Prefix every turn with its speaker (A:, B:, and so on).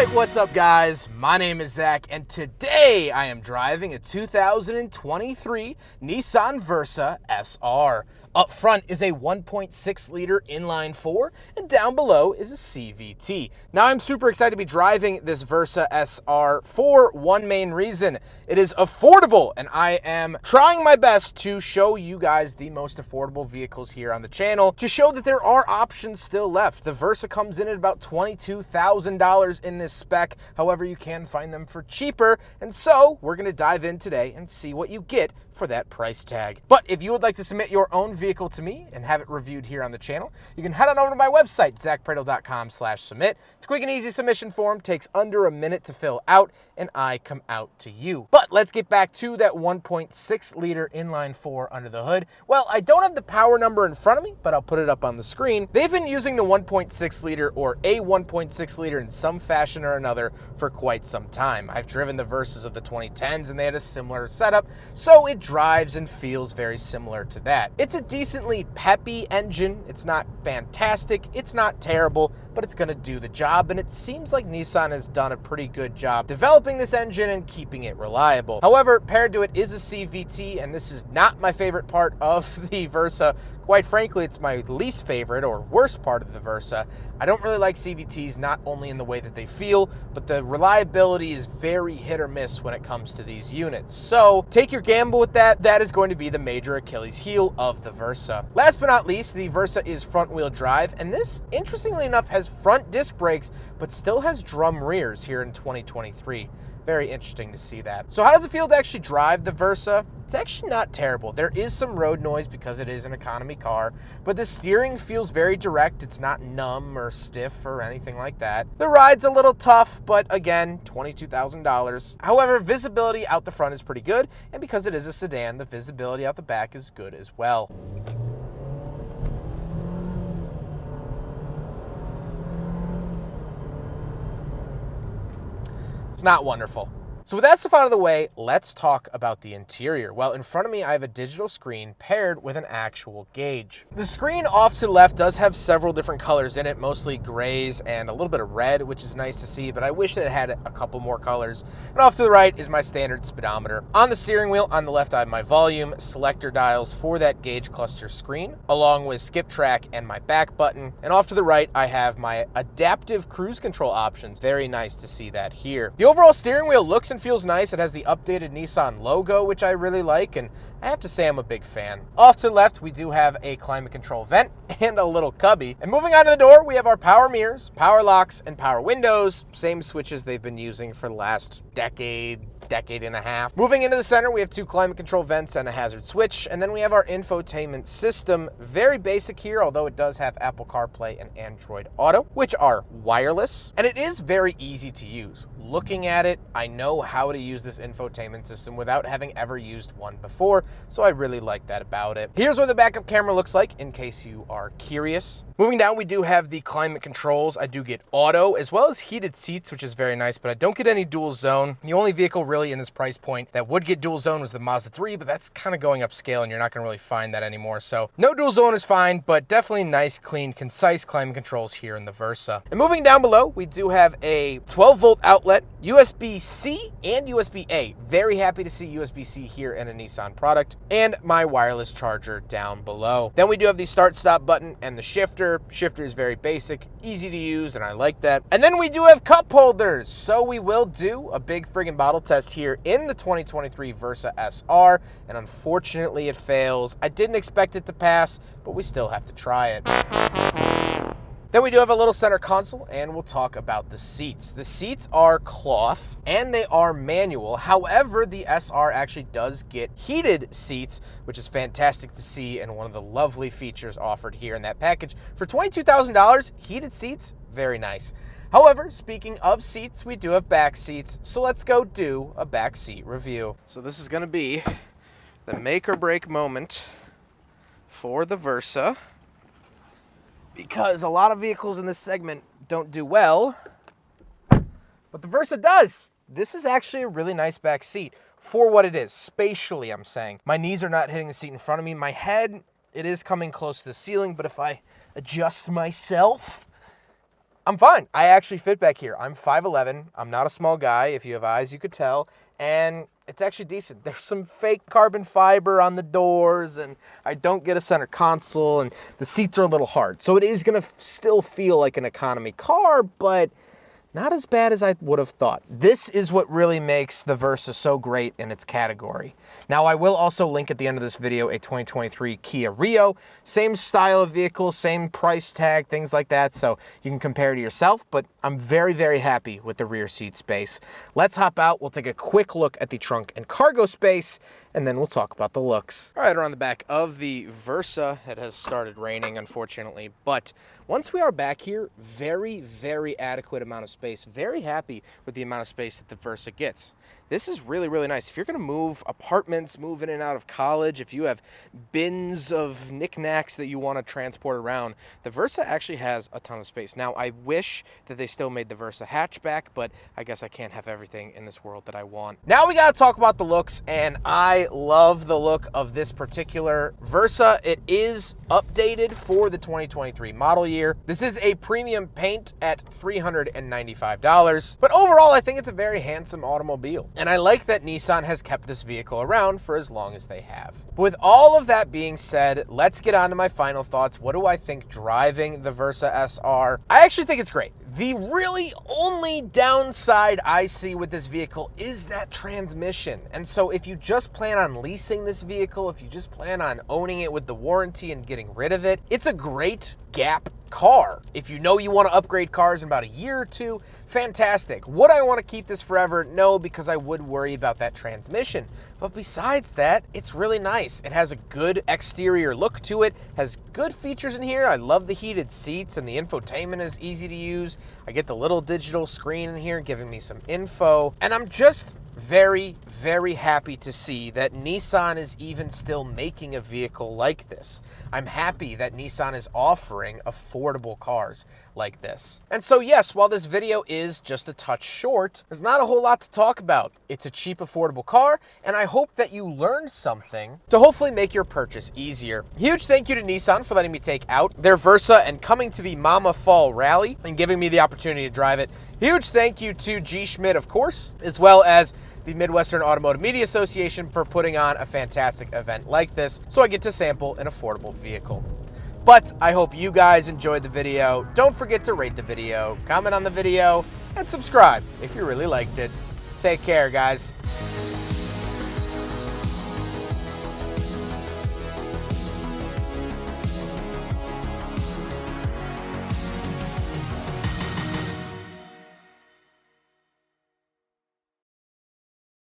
A: Alright, what's up guys? My name is Zach and today I am driving a 2023 Nissan Versa SR. Up front is a 1.6 liter inline 4 and down below is a CVT. Now I'm super excited to be driving this Versa SR for one main reason. It is affordable and I am trying my best to show you guys the most affordable vehicles here on the channel to show that there are options still left. The Versa comes in at about $22,000 in this spec. However, you can find them for cheaper. And so we're going to dive in today and see what you get for that price tag. But if you would like to submit your own vehicle to me and have it reviewed here on the channel, you can head on over to my website, zackpradel.com/submit. It's a quick and easy submission form, takes under a minute to fill out, and I come out to you. But let's get back to that 1.6 liter inline 4 under the hood. Well, I don't have the power number in front of me, but I'll put it up on the screen. They've been using the 1.6 liter or a 1.6 liter in some fashion or another for quite some time. I've driven the Versas of the 2010s and they had a similar setup, so it drives and feels very similar to that. It's a decently peppy engine. It's not fantastic, it's not terrible, but it's gonna do the job, and it seems like Nissan has done a pretty good job developing this engine and keeping it reliable. However, paired to it is a CVT, and this is not my favorite part of the Versa. Quite frankly, it's my least favorite or worst part of the Versa. I don't really like CVTs, not only in the way that they feel, but the reliability is very hit or miss when it comes to these units. So take your gamble with that. That is going to be the major Achilles heel of the Versa. Last but not least, the Versa is front wheel drive, and this, interestingly enough, has front disc brakes, but still has drum rears here in 2023. Very interesting to see that. So how does it feel to actually drive the Versa? It's actually not terrible. There is some road noise because it is an economy car, but the steering feels very direct. It's not numb or stiff or anything like that. The ride's a little tough, but again, $22,000. However, visibility out the front is pretty good, and because it is a sedan, the visibility out the back is good as well. It's not wonderful. So with that stuff out of the way, let's talk about the interior. Well, in front of me, I have a digital screen paired with an actual gauge. The screen off to the left does have several different colors in it, mostly grays and a little bit of red, which is nice to see, but I wish that it had a couple more colors. And off to the right is my standard speedometer. On the steering wheel, on the left, I have my volume selector dials for that gauge cluster screen, along with skip track and my back button. And off to the right, I have my adaptive cruise control options. Very nice to see that here. The overall steering wheel looks and feels nice. It has the updated Nissan logo, which I really like, and I have to say I'm a big fan. Off to the left, we do have a climate control vent and a little cubby. And moving on to the door, we have our power mirrors, power locks, and power windows. Same switches they've been using for the last decade and a half. Moving into the center, we have two climate control vents and a hazard switch, and then we have our infotainment system. Very basic here, although it does have Apple CarPlay and Android Auto, which are wireless, and it is very easy to use. Looking at it, I know how to use this infotainment system without having ever used one before, so I really like that about it. Here's what the backup camera looks like, in case you are curious. Moving down, we do have the climate controls. I do get auto, as well as heated seats, which is very nice, but I don't get any dual zone. The only vehicle really in this price point that would get dual zone was the Mazda 3, but that's kind of going upscale and you're not gonna really find that anymore. So no dual zone is fine, but definitely nice, clean, concise climate controls here in the Versa. And moving down below, we do have a 12-volt outlet, USB-C and USB-A. Very happy to see USB-C here in a Nissan product, and my wireless charger down below. Then we do have the start-stop button and the shifter. Shifter is very basic, easy to use, and I like that. And then we do have cup holders. So we will do a big friggin' bottle test here in the 2023 Versa SR, and unfortunately it fails. I didn't expect it to pass, but we still have to try it. Then we do have a little center console, and we'll talk about the seats. The seats are cloth, and they are manual. However, the SR actually does get heated seats, which is fantastic to see, and one of the lovely features offered here in that package. For $22,000, heated seats, very nice. However, speaking of seats, we do have back seats, so let's go do a back seat review. So this is gonna be the make or break moment for the Versa, because a lot of vehicles in this segment don't do well, but the Versa does. This is actually a really nice back seat for what it is, spatially I'm saying. My knees are not hitting the seat in front of me. My head, it is coming close to the ceiling, but if I adjust myself, I'm fine. I actually fit back here. I'm 5'11". I'm not a small guy. If you have eyes, you could tell. And it's actually decent. There's some fake carbon fiber on the doors, and I don't get a center console, and the seats are a little hard. So it is going to still feel like an economy car, but not as bad as I would have thought. This is what really makes the Versa so great in its category. Now, I will also link at the end of this video a 2023 Kia Rio. Same style of vehicle, same price tag, things like that, so you can compare to yourself, but I'm very, very happy with the rear seat space. Let's hop out. We'll take a quick look at the trunk and cargo space, and then we'll talk about the looks. All right, around the back of the Versa, it has started raining, unfortunately, but once we are back here, very, very adequate amount of space. Very happy with the amount of space that the Versa gets. This is really, really nice. If you're going to move apartments, move in and out of college, if you have bins of knickknacks that you want to transport around, the Versa actually has a ton of space. Now, I wish that they still made the Versa hatchback, but I guess I can't have everything in this world that I want. Now we got to talk about the looks, and I love the look of this particular Versa. It is updated for the 2023 model year. This is a premium paint at $395, but overall, I think it's a very handsome automobile. And I like that Nissan has kept this vehicle around for as long as they have. But with all of that being said, let's get on to my final thoughts. What do I think driving the Versa SR? I actually think it's great. The really only downside I see with this vehicle is that transmission. And so if you just plan on leasing this vehicle, if you just plan on owning it with the warranty and getting rid of it, it's a great gap car. If you know you want to upgrade cars in about a year or two, fantastic. Would I want to keep this forever? No, because I would worry about that transmission. But besides that, it's really nice. It has a good exterior look to it, has good features in here. I love the heated seats, and the infotainment is easy to use. I get the little digital screen in here giving me some info, and I'm just very, very happy to see that Nissan is even still making a vehicle like this. I'm happy that Nissan is offering affordable cars like this. And so yes, while this video is just a touch short, there's not a whole lot to talk about. It's a cheap, affordable car, and I hope that you learned something to hopefully make your purchase easier. Huge thank you to Nissan for letting me take out their Versa and coming to the Mama Fall Rally and giving me the opportunity to drive it. Huge thank you to G. Schmidt, of course, as well as the Midwestern Automotive Media Association for putting on a fantastic event like this so I get to sample an affordable vehicle. But I hope you guys enjoyed the video. Don't forget to rate the video, comment on the video, and subscribe if you really liked it. Take care, guys.